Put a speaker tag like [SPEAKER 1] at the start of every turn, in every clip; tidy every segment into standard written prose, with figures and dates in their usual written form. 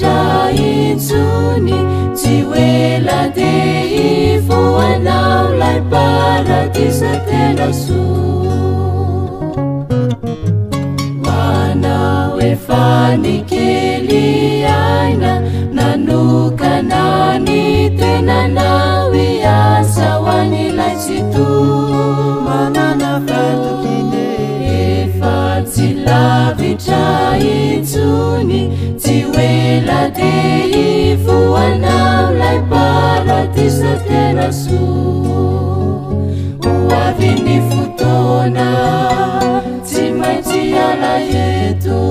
[SPEAKER 1] lavitra intsony tsy oela de ifoanao lay paradisa tena soa manao efa nikely aina nanokana ny tenanao iasa hoany lay tsy to manana fatokiny efa tsy lavitra intsony tsy oela de ifoanao lay paradisa tena soa hoavy ny fotoana tsy maintsy alaeto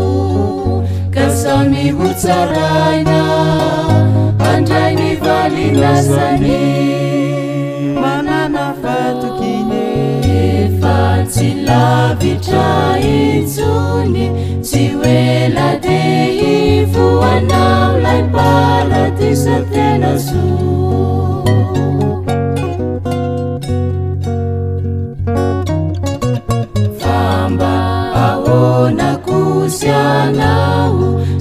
[SPEAKER 1] ka samy hotsaraina andray ny valinasany manana fatokiny efa tsy lavitra intsony tsy oela de ifoanao lay paradisa tena soa famba ahoana kosianao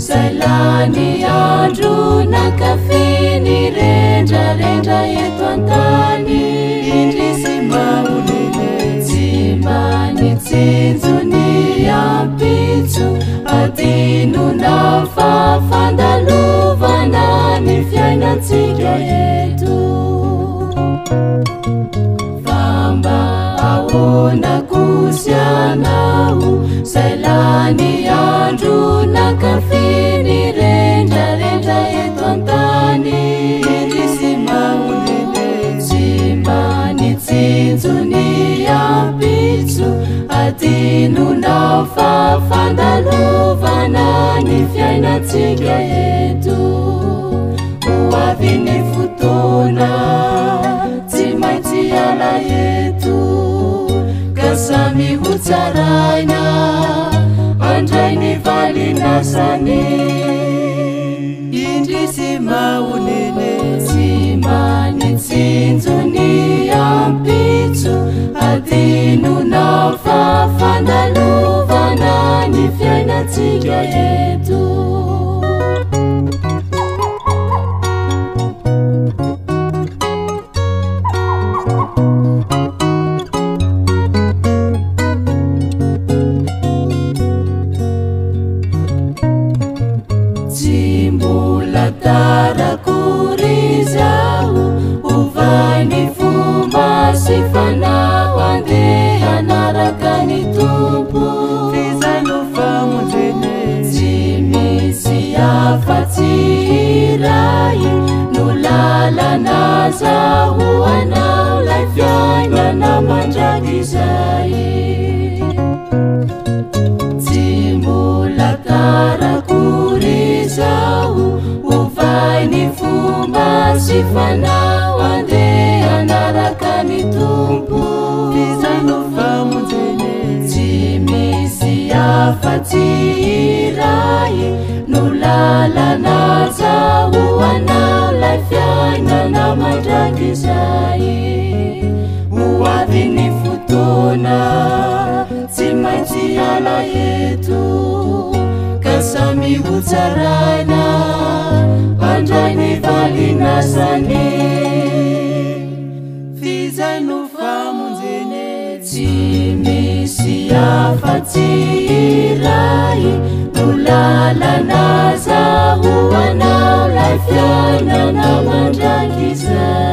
[SPEAKER 1] zay lany andro nakafiny rendrarendra eto antany indrisy maolele tsy manitsinjony ampitso adinona fafandalovana ny fiainatsika eto famba ahoana kosianao zay lany andro nakafiny rendrarendra eto antany indrisy maolele tsy manitsinjony ampitso adinona fafandalovana ny fiainatsika eto hoavy ny fotoana tsy maintsy alaeto ka samy hotsaraina andray ny valinasany indrisy maolele tsy manitsinjony ampitso adinona fafandalovana ny fiainatsika eto tsy mbola tarakory zao ovay ny fomba sy fanao andeha anaraka ny tompo fizano famonjeny tsy misy afa-tsy iray no lalana zaho anao lay fiainana mandraky zay tsy mbola tarakory zao ovay ny fomba sy fanao andeha anaraka ny tompo fizano famonjeny tsy misy afa-tsy iray no lalana zaho anao lay fiainana mandraky zay hoavy ny fotoana tsy maintsy alaeto ka samy hotsaraina andray ny valinasany fizano famonjeny tsy misy afa-tsy iray no lalana zaho anao lay fiainana mandraky zay